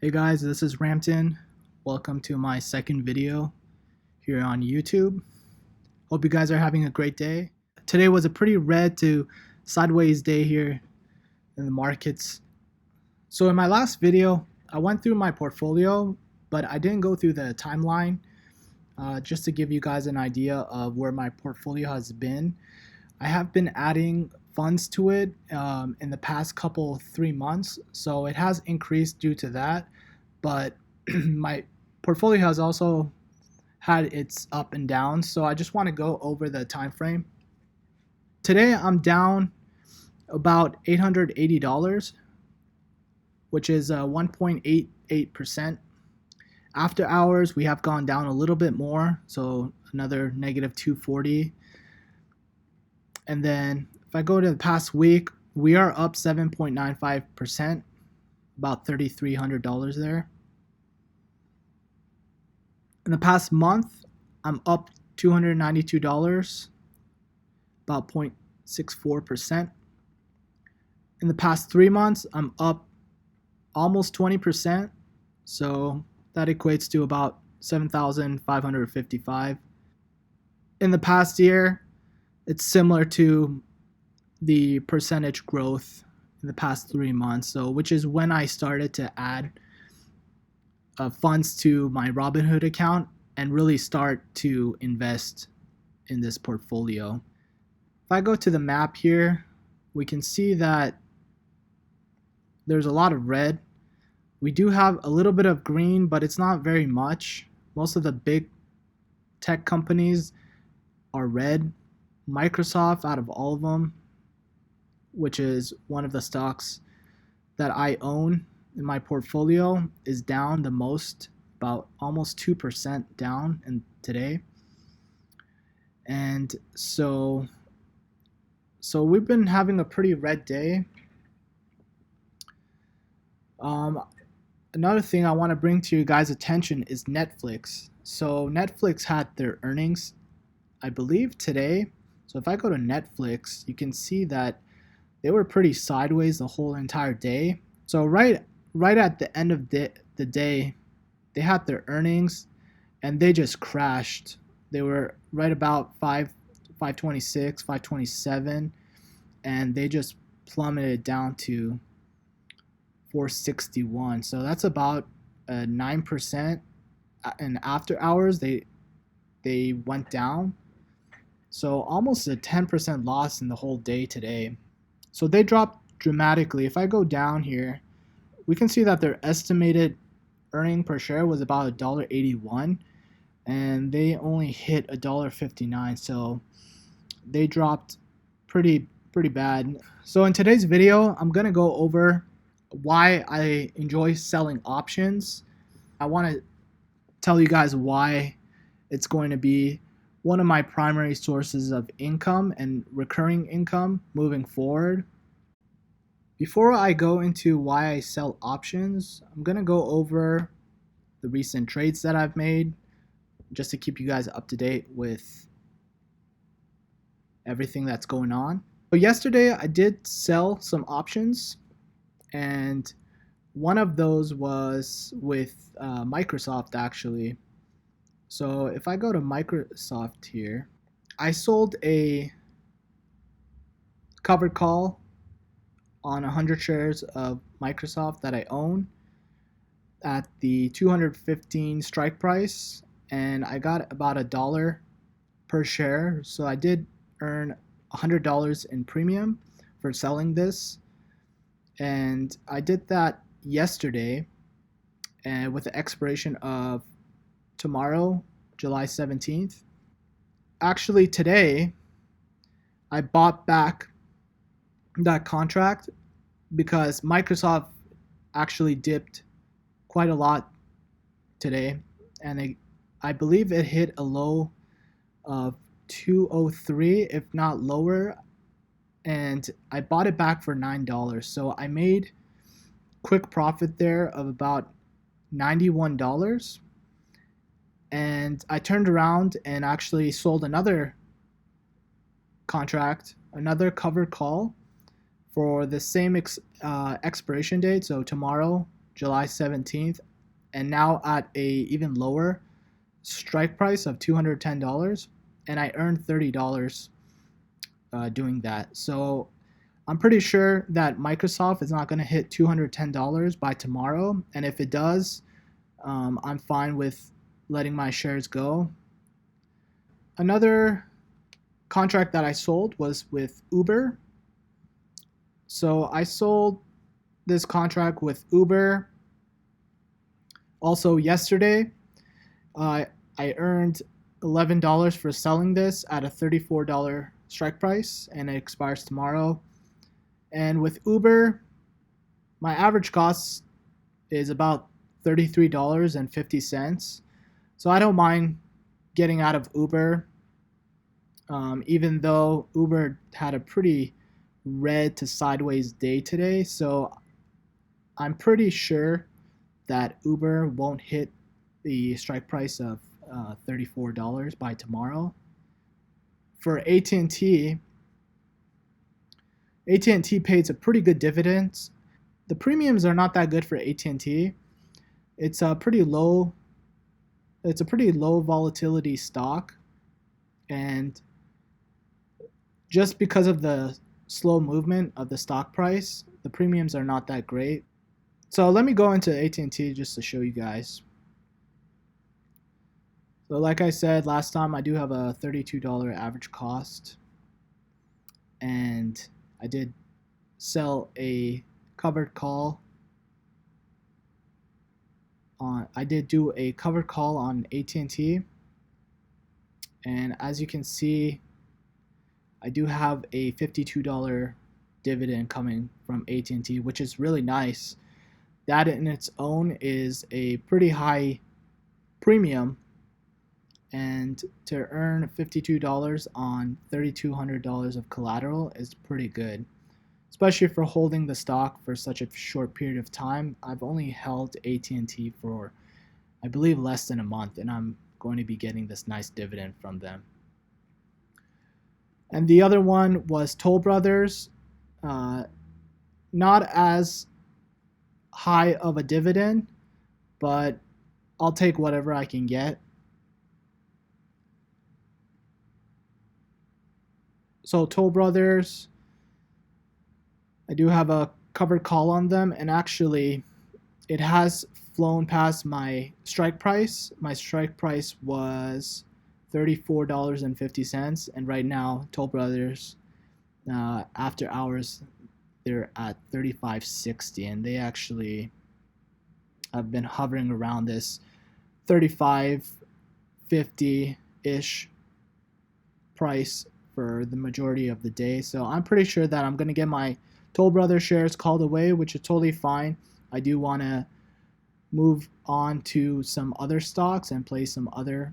Hey guys, this is Rampton. Welcome to my second video here on YouTube. Hope you guys are having a great day. Today was a pretty red to sideways day here in the markets. So in my last video, I went through my portfolio, but I didn't go through the timeline just to give you guys an idea of where my portfolio has been. I have been adding funds to it in the past couple 3 months, so it has increased due to that, but my portfolio has also had its up and downs, so I just want to go over the time frame. Today I'm down about $880, which is 1.88%. After hours we have gone down a little bit more, so another negative 240. And then if I go to the past week, we are up 7.95%, about $3,300 there. In the past month, I'm up $292, about 0.64%. In the past 3 months, I'm up almost 20%, so that equates to about $7,555. In the past year, it's similar to the percentage growth in the past 3 months, so which is when I started to add funds to my Robinhood account and really start to invest in this portfolio. If I go to the map here, we can see that there's a lot of red. We do have a little bit of green, but it's not very much. Most of the big tech companies are red. Microsoft, out of all of them, which is one of the stocks that I own in my portfolio, is down the most, about almost 2% down in today. And so we've been having a pretty red day. Another thing I want to bring to you guys' attention is Netflix. So Netflix had their earnings, I believe, today. So if I go to Netflix, you can see that they were pretty sideways the whole entire day. So right at the end of the day, they had their earnings and they just crashed. They were right about 526, 527, and they just plummeted down to 461. So that's about 9%. And after hours, they went down. So almost a 10% loss in the whole day today. So they dropped dramatically. If I go down here, we can see that their estimated earning per share was about $1.81, and they only hit $1.59. So they dropped pretty bad. So in today's video, I'm gonna go over why I enjoy selling options. I want to tell you guys why it's going to be one of my primary sources of income and recurring income moving forward. Before I go into why I sell options, I'm going to go over the recent trades that I've made just to keep you guys up to date with everything that's going on. So yesterday I did sell some options, and one of those was with Microsoft actually. So if I go to Microsoft here, I sold a covered call on 100 shares of Microsoft that I own at the 215 strike price, and I got about $1 per share. So I did earn $100 in premium for selling this, and I did that yesterday, and with the expiration of tomorrow, July 17th. Actually today I bought back that contract because Microsoft actually dipped quite a lot today, and I believe it hit a low of 203, if not lower, and I bought it back for $9. So I made quick profit there of about $91. And I turned around and actually sold another contract, another covered call for the same expiration date, so tomorrow, July 17th, and now at a even lower strike price of $210, and I earned $30 doing that. So I'm pretty sure that Microsoft is not going to hit $210 by tomorrow, and if it does, I'm fine with letting my shares go. Another contract that I sold was with Uber. So I sold this contract with Uber also yesterday. I earned $11 for selling this at a $34 strike price, and it expires tomorrow. And with Uber, my average cost is about $33.50. So I don't mind getting out of Uber, even though Uber had a pretty red to sideways day today. So I'm pretty sure that Uber won't hit the strike price of $34 by tomorrow. For AT&T, AT&T pays a pretty good dividend. The premiums are not that good for AT&T. It's a pretty low volatility stock, and just because of the slow movement of the stock price, the premiums are not that great. So let me go into AT&T just to show you guys. So like I said last time, I do have a $32 average cost, and I did sell a covered call on AT&T, and as you can see, I do have a $52 dividend coming from AT&T, which is really nice. That in its own is a pretty high premium, and to earn $52 on $3,200 of collateral is pretty good, especially for holding the stock for such a short period of time. I've only held AT&T for, I believe, less than a month, and I'm going to be getting this nice dividend from them. And the other one was Toll Brothers. Not as high of a dividend, but I'll take whatever I can get. So Toll Brothers, I do have a covered call on them, and actually it has flown past my strike price. My strike price was $34.50, and right now Toll Brothers, after hours, they're at $35.60, and they actually have been hovering around this $35.50 ish price for the majority of the day. So I'm pretty sure that I'm going to get my Toll Brothers shares called away, which is totally fine. I do want to move on to some other stocks and play some other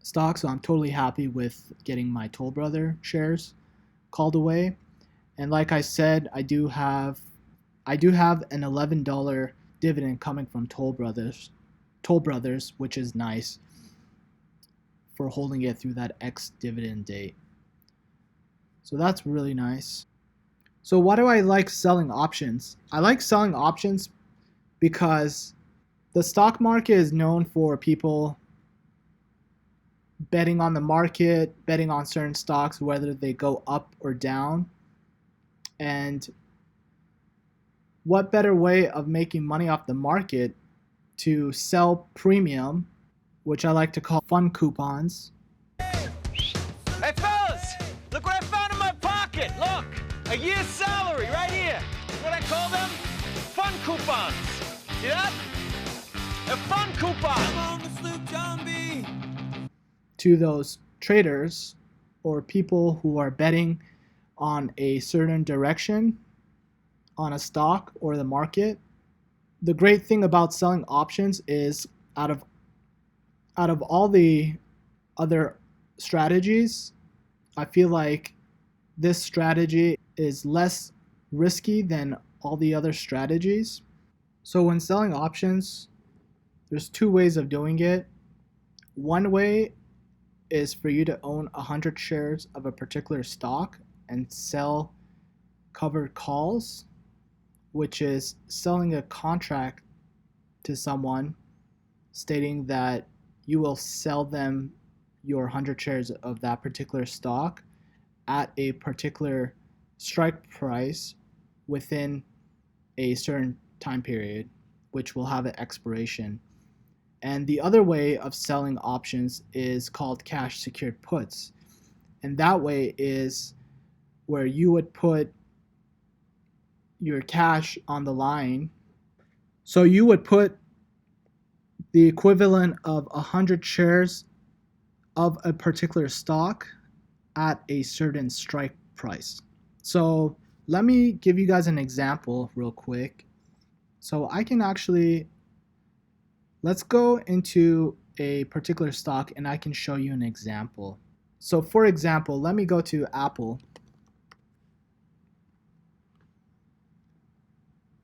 stocks, so I'm totally happy with getting my Toll Brother shares called away. And like I said, I do have an $11 dividend coming from Toll Brothers, which is nice for holding it through that ex dividend date. So that's really nice. So why do I like selling options? I like selling options because the stock market is known for people betting on the market, betting on certain stocks, whether they go up or down. And what better way of making money off the market to sell premium, which I like to call fun coupons. Hey fellas, look what I found in my pocket. Look, a year's salary right here. What I call them? Fun coupons. See that? A fun coupon. To those traders or people who are betting on a certain direction on a stock or the market. The great thing about selling options is out of all the other strategies, I feel like this strategy is less risky than all the other strategies. So when selling options, there's two ways of doing it. One way is for you to own 100 shares of a particular stock and sell covered calls, which is selling a contract to someone stating that you will sell them your 100 shares of that particular stock at a particular strike price within a certain time period, which will have an expiration. And the other way of selling options is called cash secured puts. And that way is where you would put your cash on the line. So you would put the equivalent of 100 shares of a particular stock at a certain strike price. So let me give you guys an example real quick. So I can actually, let's go into a particular stock and I can show you an example. So for example, let me go to Apple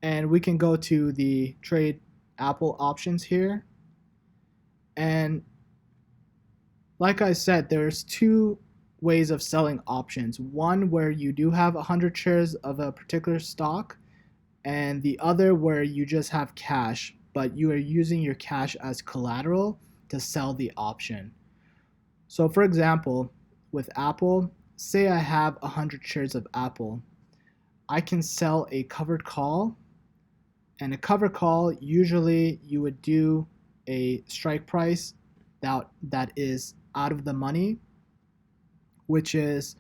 and we can go to the trade Apple options here. And like I said, there's two ways of selling options. One where you do have 100 shares of a particular stock, and the other where you just have cash, but you are using your cash as collateral to sell the option. So for example, with Apple, say I have 100 shares of Apple. I can sell a covered call, and a covered call, usually you would do a strike price that is out of the money, which is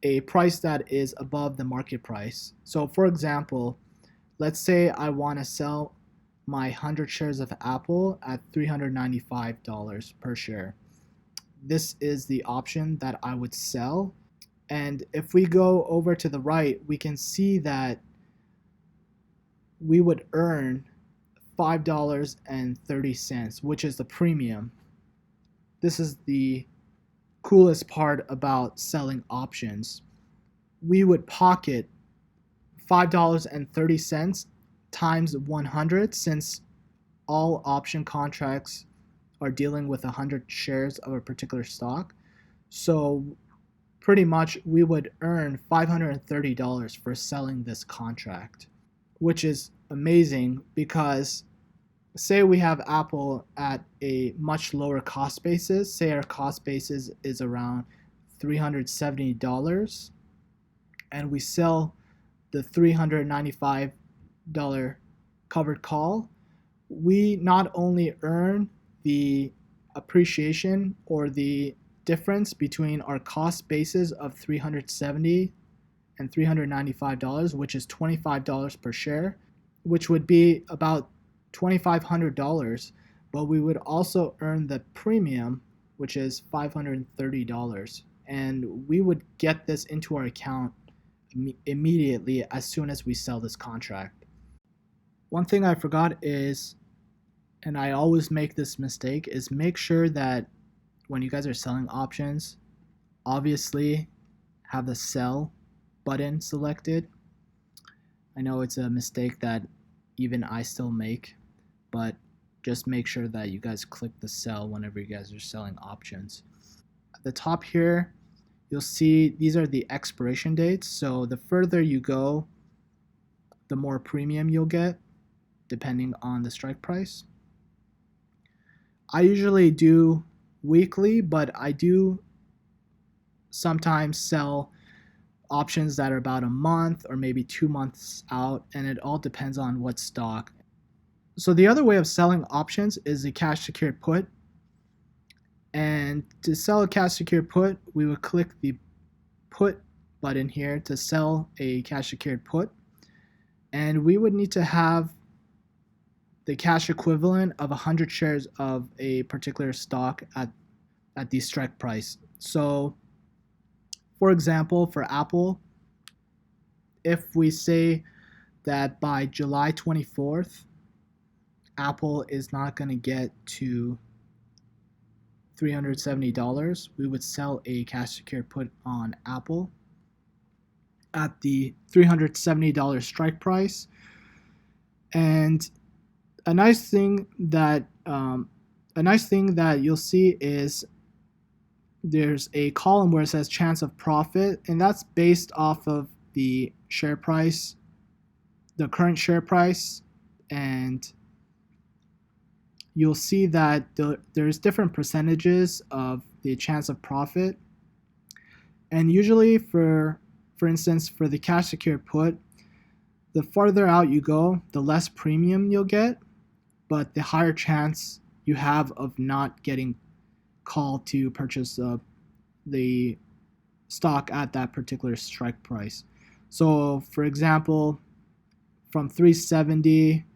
a price that is above the market price. So for example, let's say I want to sell my 100 shares of Apple at $395 per share. This is the option that I would sell. And if we go over to the right, we can see that we would earn $5.30, which is the premium. This is the coolest part about selling options. We would pocket $5.30 times 100, since all option contracts are dealing with 100 shares of a particular stock. So pretty much we would earn $530 for selling this contract, which is amazing because say we have Apple at a much lower cost basis. Say our cost basis is around $370, and we sell the $395 covered call. We not only earn the appreciation or the difference between our cost basis of $370 and $395, which is $25 per share, which would be about $2,500, but we would also earn the premium, which is $530, and we would get this into our account immediately as soon as we sell this contract. One thing I forgot is, and I always make this mistake, is make sure that when you guys are selling options, obviously have the sell button selected. I know it's a mistake that even I still make, but just make sure that you guys click the sell whenever you guys are selling options. At the top here, you'll see these are the expiration dates. So the further you go, the more premium you'll get depending on the strike price. I usually do weekly, but I do sometimes sell options that are about a month or maybe 2 months out, and it all depends on what stock. So the other way of selling options is a cash secured put. And to sell a cash secured put, we would click the put button here to sell a cash secured put. And we would need to have the cash equivalent of 100 shares of a particular stock at the strike price. So for example, for Apple, if we say that by July 24th, Apple is not going to get to $370, we would sell a cash secured put on Apple at the $370 strike price. And a nice thing that you'll see is there's a column where it says chance of profit, and that's based off of the share price the current share price, and you'll see that there's different percentages of the chance of profit. And usually for instance, for the cash secured put, the farther out you go, the less premium you'll get, but the higher chance you have of not getting called to purchase the stock at that particular strike price. So for example, from 370,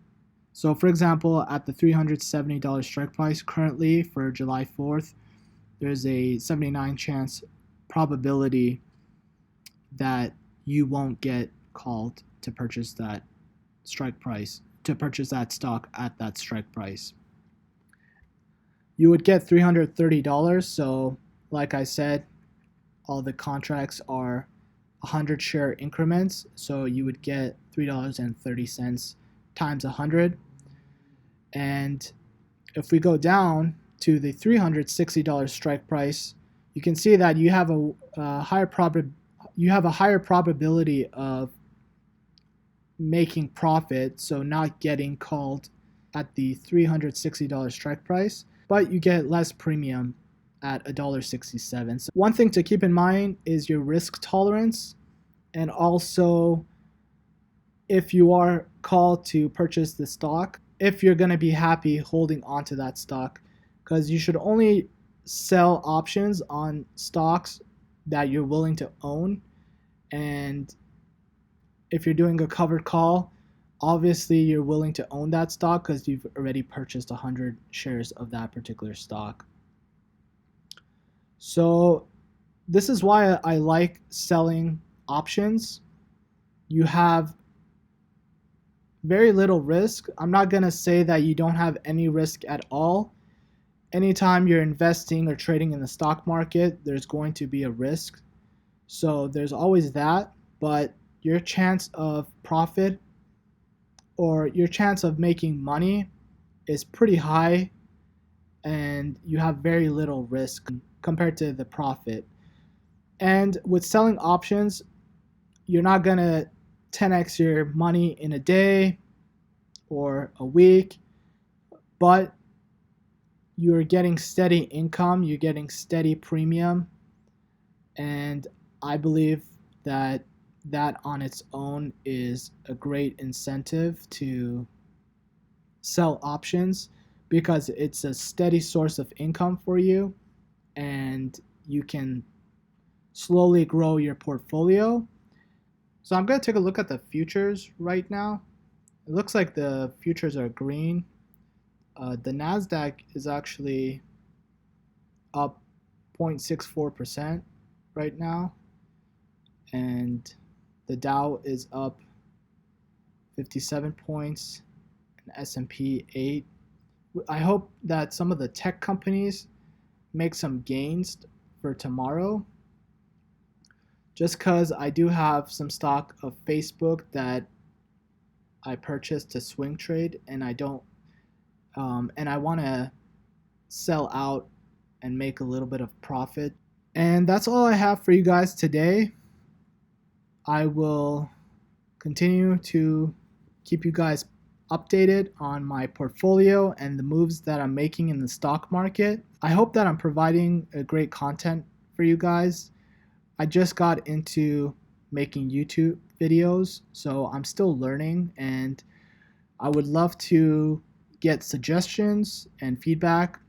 so for example, at the $370 strike price currently for July 4th, there's a 79 chance probability that you won't get called to purchase that strike price, to purchase that stock at that strike price. You would get $330. So like I said, all the contracts are 100 share increments, so you would get $3.30 times 100. And if we go down to the $360 strike price, you can see that you have a higher probability of making profit, so not getting called at the $360 strike price, but you get less premium at $1.67. So one thing to keep in mind is your risk tolerance, and also if you are called to purchase the stock, if you're going to be happy holding onto that stock, because you should only sell options on stocks that you're willing to own. And if you're doing a covered call, obviously you're willing to own that stock because you've already purchased 100 shares of that particular stock. So this is why I like selling options. You have very little risk. I'm not going to say that you don't have any risk at all. Anytime you're investing or trading in the stock market, there's going to be a risk. So there's always that, but your chance of profit or your chance of making money is pretty high, and you have very little risk compared to the profit. And with selling options, you're not going to 10x your money in a day or a week, but you're getting steady income, you're getting steady premium, and I believe that that on its own is a great incentive to sell options, because it's a steady source of income for you, and you can slowly grow your portfolio. So I'm going to take a look at the futures right now. It looks like the futures are green. The NASDAQ is actually up 0.64% right now, and the Dow is up 57 points, and S&P 8. I hope that some of the tech companies make some gains for tomorrow, just because I do have some stock of Facebook that I purchased to swing trade, and I don't and I want to sell out and make a little bit of profit. And that's all I have for you guys today. I will continue to keep you guys updated on my portfolio and the moves that I'm making in the stock market. I hope that I'm providing a great content for you guys. I just got into making YouTube videos, so I'm still learning, and I would love to get suggestions and feedback,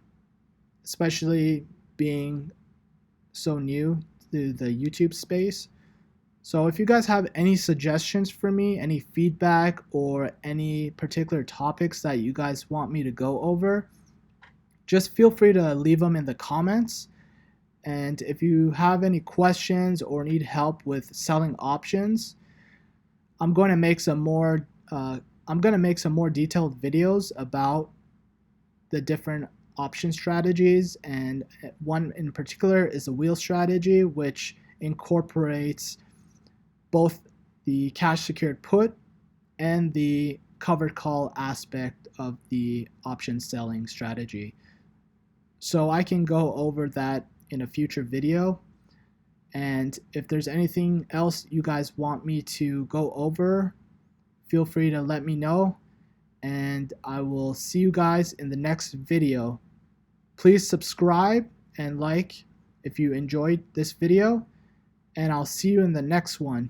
especially being so new to the YouTube space. So if you guys have any suggestions for me, any feedback, or any particular topics that you guys want me to go over, just feel free to leave them in the comments. And if you have any questions or need help with selling options, I'm going to make some more detailed videos about the different option strategies, and one in particular is a wheel strategy, which incorporates both the cash secured put and the covered call aspect of the option selling strategy. So I can go over that in a future video. And if there's anything else you guys want me to go over, feel free to let me know, and I will see you guys in the next video. Please subscribe and like if you enjoyed this video, and I'll see you in the next one.